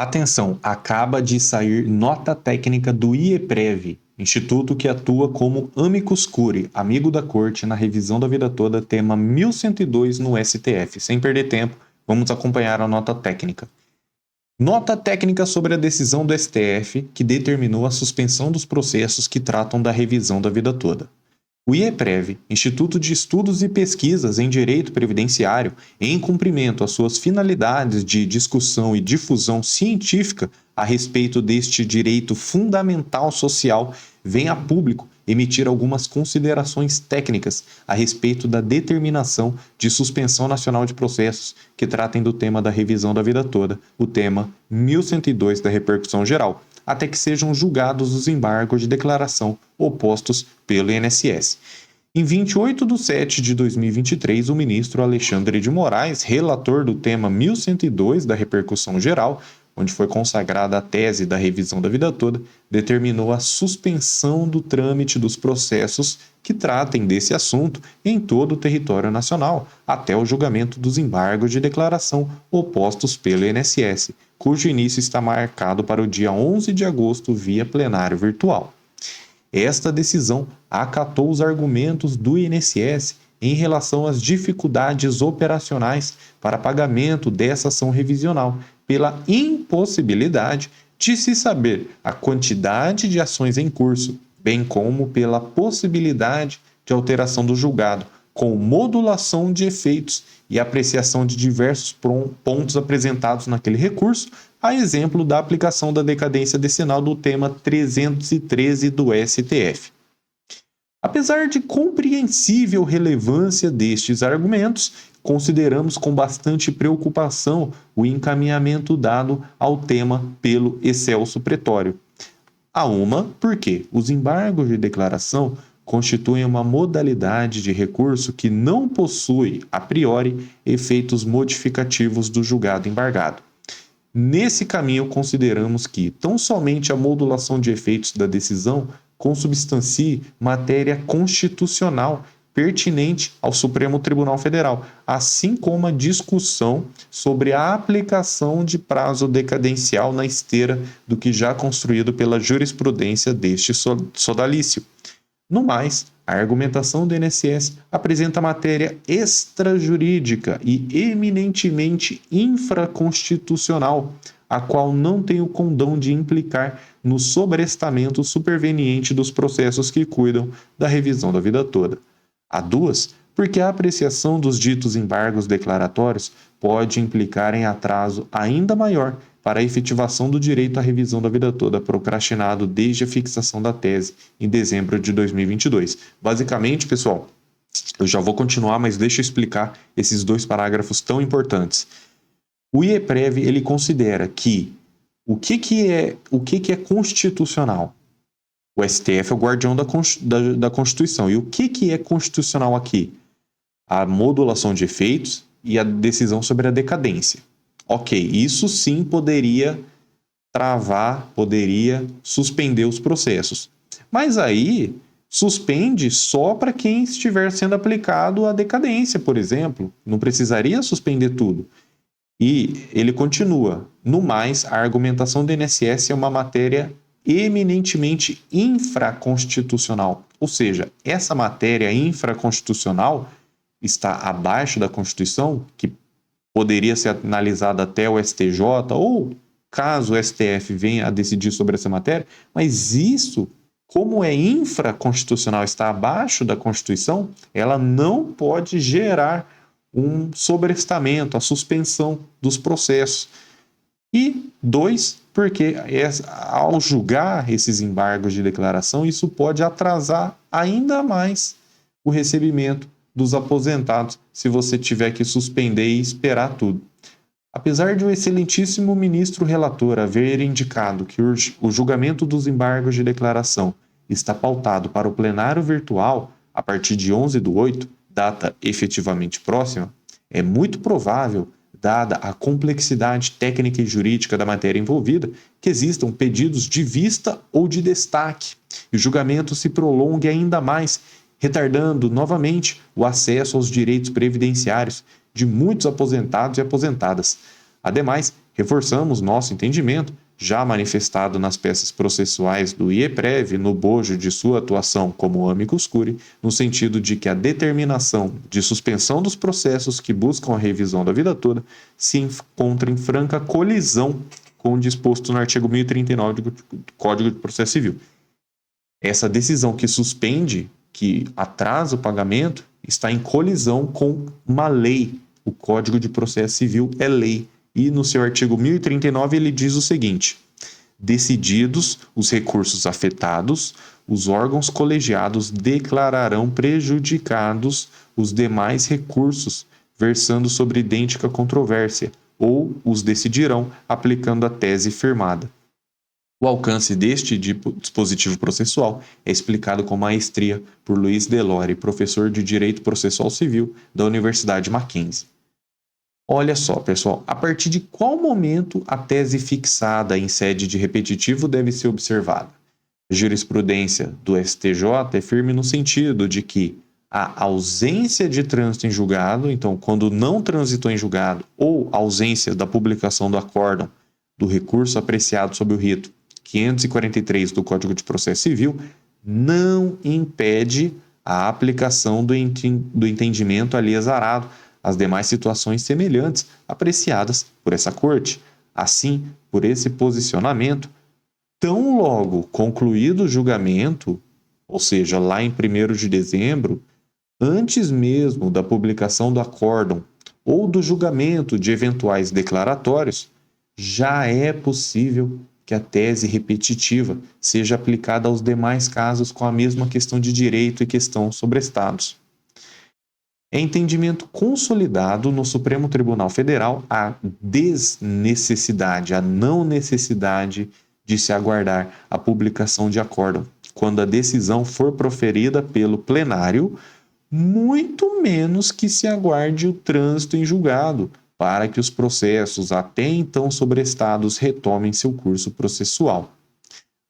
Atenção, acaba de sair nota técnica do IEPREV, instituto que atua como amicus curiae, amigo da corte, na revisão da vida toda, tema 1102 no STF. Sem perder tempo, vamos acompanhar a nota técnica. Nota técnica sobre a decisão do STF que determinou a suspensão dos processos que tratam da revisão da vida toda. O IEPREV, Instituto de Estudos e Pesquisas em Direito Previdenciário, em cumprimento às suas finalidades de discussão e difusão científica a respeito deste direito fundamental social, vem a público emitir algumas considerações técnicas a respeito da determinação de suspensão nacional de processos que tratem do tema da revisão da vida toda, o tema 1102 da repercussão geral, até que sejam julgados os embargos de declaração opostos pelo INSS. Em 28 de setembro de 2023, o ministro Alexandre de Moraes, relator do tema 1102 da repercussão geral, onde foi consagrada a tese da revisão da vida toda, determinou a suspensão do trâmite dos processos que tratem desse assunto em todo o território nacional, até o julgamento dos embargos de declaração opostos pelo INSS, cujo início está marcado para o dia 11 de agosto via plenário virtual. Esta decisão acatou os argumentos do INSS em relação às dificuldades operacionais para pagamento dessa ação revisional, pela impossibilidade de se saber a quantidade de ações em curso, bem como pela possibilidade de alteração do julgado, com modulação de efeitos e apreciação de diversos pontos apresentados naquele recurso, a exemplo da aplicação da decadência decenal do tema 313 do STF. Apesar de compreensível relevância destes argumentos, consideramos com bastante preocupação o encaminhamento dado ao tema pelo excelso pretório. Porque os embargos de declaração constituem uma modalidade de recurso que não possui, a priori, efeitos modificativos do julgado embargado. Nesse caminho, consideramos que tão somente a modulação de efeitos da decisão consubstancie matéria constitucional pertinente ao Supremo Tribunal Federal, assim como a discussão sobre a aplicação de prazo decadencial na esteira do que já construído pela jurisprudência deste sodalício. No mais, a argumentação do INSS apresenta matéria extrajurídica e eminentemente infraconstitucional, a qual não tem o condão de implicar no sobrestamento superveniente dos processos que cuidam da revisão da vida toda. Porque a apreciação dos ditos embargos declaratórios pode implicar em atraso ainda maior para a efetivação do direito à revisão da vida toda procrastinado desde a fixação da tese em dezembro de 2022. Basicamente, pessoal, eu já vou continuar, mas deixa eu explicar esses dois parágrafos tão importantes. O IEPREV, ele considera que o que é constitucional? O STF é o guardião da Constituição. E o que é constitucional aqui? A modulação de efeitos e a decisão sobre a decadência. Ok, isso sim poderia travar, poderia suspender os processos. Mas aí, suspende só para quem estiver sendo aplicado a decadência, por exemplo. Não precisaria suspender tudo. E ele continua. No mais, a argumentação do INSS é uma matéria eminentemente infraconstitucional. Ou seja, essa matéria infraconstitucional está abaixo da Constituição, que poderia ser analisada até o STJ, ou caso o STF venha a decidir sobre essa matéria, mas isso, como é infraconstitucional, está abaixo da Constituição, ela não pode gerar um sobrestamento, a suspensão dos processos. E 2, porque ao julgar esses embargos de declaração, isso pode atrasar ainda mais o recebimento dos aposentados, se você tiver que suspender e esperar tudo. Apesar de o excelentíssimo ministro relator haver indicado que o julgamento dos embargos de declaração está pautado para o plenário virtual a partir de 11/8, data efetivamente próxima, é muito provável, dada a complexidade técnica e jurídica da matéria envolvida, que existam pedidos de vista ou de destaque, e o julgamento se prolongue ainda mais, retardando novamente o acesso aos direitos previdenciários de muitos aposentados e aposentadas. Ademais, Reforçamos nosso entendimento, já manifestado nas peças processuais do IEPREV no bojo de sua atuação como amicus curiae, no sentido de que a determinação de suspensão dos processos que buscam a revisão da vida toda se encontra em franca colisão com o disposto no artigo 1039 do Código de Processo Civil. Essa decisão que suspende, que atrasa o pagamento, está em colisão com uma lei. O Código de Processo Civil é lei. E no seu artigo 1039 ele diz o seguinte: decididos os recursos afetados, os órgãos colegiados declararão prejudicados os demais recursos, versando sobre idêntica controvérsia, ou os decidirão aplicando a tese firmada. O alcance deste dispositivo processual é explicado com maestria por Luiz Delore, professor de Direito Processual Civil da Universidade Mackenzie. Olha só, pessoal, a partir de qual momento a tese fixada em sede de repetitivo deve ser observada? A jurisprudência do STJ é firme no sentido de que a ausência de trânsito em julgado, então quando não transitou em julgado, ou ausência da publicação do acórdão do recurso apreciado sob o rito 543 do Código de Processo Civil, não impede a aplicação do entendimento ali exarado às demais situações semelhantes apreciadas por essa Corte. Assim, por esse posicionamento, tão logo concluído o julgamento, ou seja, lá em 1º de dezembro, antes mesmo da publicação do acórdão ou do julgamento de eventuais declaratórios, já é possível que a tese repetitiva seja aplicada aos demais casos com a mesma questão de direito e questão sobrestados. É entendimento consolidado no Supremo Tribunal Federal a desnecessidade, a não necessidade de se aguardar a publicação de acórdão, quando a decisão for proferida pelo plenário, muito menos que se aguarde o trânsito em julgado, para que os processos até então sobrestados retomem seu curso processual.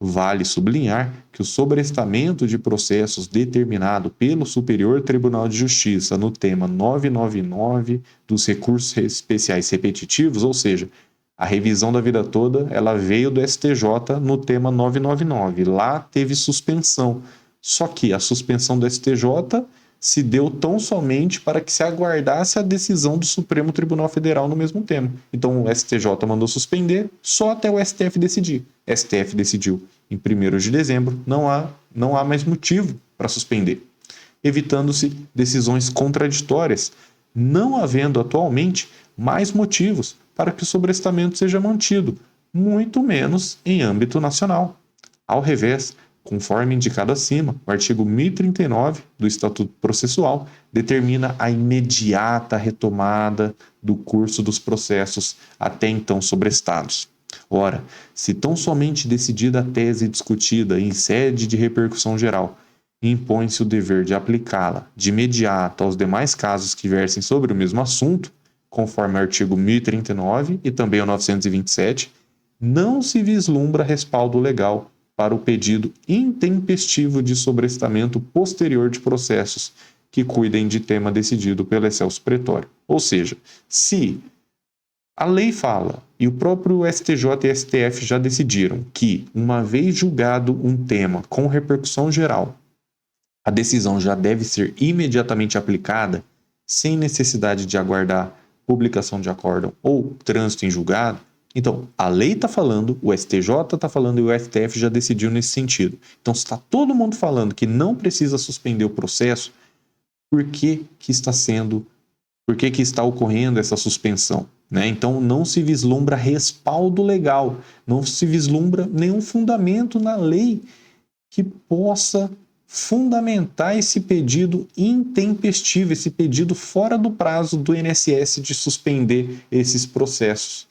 Vale sublinhar que o sobrestamento de processos determinado pelo Superior Tribunal de Justiça no tema 999 dos recursos especiais repetitivos, ou seja, a revisão da vida toda, ela veio do STJ no tema 999. Lá teve suspensão, só que a suspensão do STJ se deu tão somente para que se aguardasse a decisão do Supremo Tribunal Federal no mesmo tema. Então o STJ mandou suspender só até o STF decidir. STF decidiu em 1º de dezembro, não há mais motivo para suspender, evitando-se decisões contraditórias, não havendo atualmente mais motivos para que o sobrestamento seja mantido, muito menos em âmbito nacional. Ao revés, conforme indicado acima, o artigo 1039 do Estatuto Processual determina a imediata retomada do curso dos processos até então sobrestados. Ora, se tão somente decidida a tese discutida em sede de repercussão geral, impõe-se o dever de aplicá-la de imediato aos demais casos que versem sobre o mesmo assunto, conforme o artigo 1039 e também o 927, não se vislumbra respaldo legal para o pedido intempestivo de sobrestamento posterior de processos que cuidem de tema decidido pelo excelso pretório. Ou seja, se a lei fala, e o próprio STJ e STF já decidiram, que uma vez julgado um tema com repercussão geral, a decisão já deve ser imediatamente aplicada, sem necessidade de aguardar publicação de acórdão ou trânsito em julgado. Então, a lei está falando, o STJ está falando e o STF já decidiu nesse sentido. Então, se está todo mundo falando que não precisa suspender o processo, por que está ocorrendo essa suspensão? Né? Então, não se vislumbra respaldo legal, não se vislumbra nenhum fundamento na lei que possa fundamentar esse pedido intempestivo, esse pedido fora do prazo do INSS de suspender esses processos.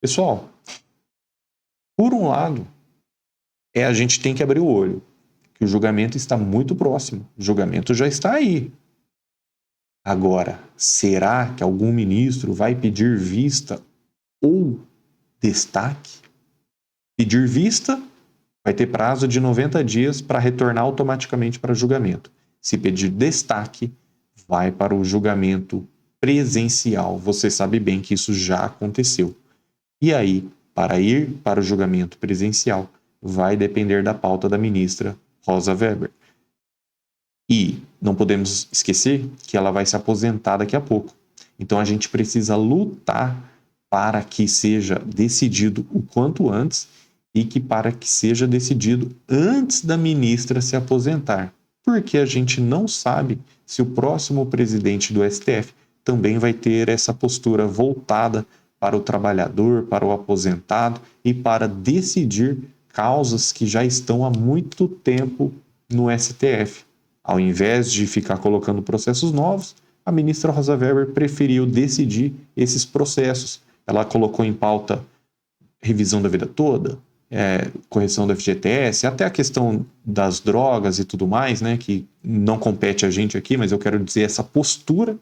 Pessoal, por um lado, a gente tem que abrir o olho, que o julgamento está muito próximo, o julgamento já está aí. Agora, será que algum ministro vai pedir vista ou destaque? Pedir vista vai ter prazo de 90 dias para retornar automaticamente para julgamento. Se pedir destaque, vai para o julgamento presencial. Você sabe bem que isso já aconteceu. E aí, para ir para o julgamento presencial, vai depender da pauta da ministra Rosa Weber. E não podemos esquecer que ela vai se aposentar daqui a pouco. Então a gente precisa lutar para que seja decidido o quanto antes e que para que seja decidido antes da ministra se aposentar. Porque a gente não sabe se o próximo presidente do STF também vai ter essa postura voltada para o trabalhador, para o aposentado e para decidir causas que já estão há muito tempo no STF. Ao invés de ficar colocando processos novos, a ministra Rosa Weber preferiu decidir esses processos. Ela colocou em pauta revisão da vida toda, correção do FGTS, até a questão das drogas e tudo mais, né, que não compete a gente aqui, mas eu quero dizer essa postura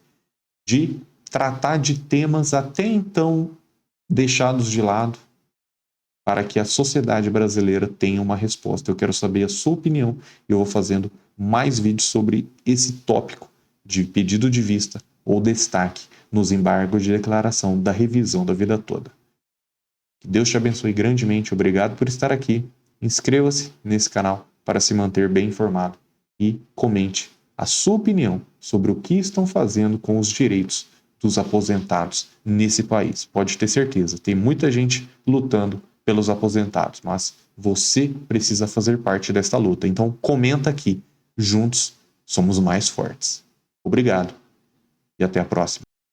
de tratar de temas até então deixados de lado para que a sociedade brasileira tenha uma resposta. Eu quero saber a sua opinião e eu vou fazendo mais vídeos sobre esse tópico de pedido de vista ou destaque nos embargos de declaração da revisão da vida toda. Que Deus te abençoe grandemente. Obrigado por estar aqui. Inscreva-se nesse canal para se manter bem informado e comente a sua opinião sobre o que estão fazendo com os direitos dos aposentados nesse país. Pode ter certeza, tem muita gente lutando pelos aposentados, mas você precisa fazer parte desta luta. Então comenta aqui. Juntos somos mais fortes. Obrigado e até a próxima.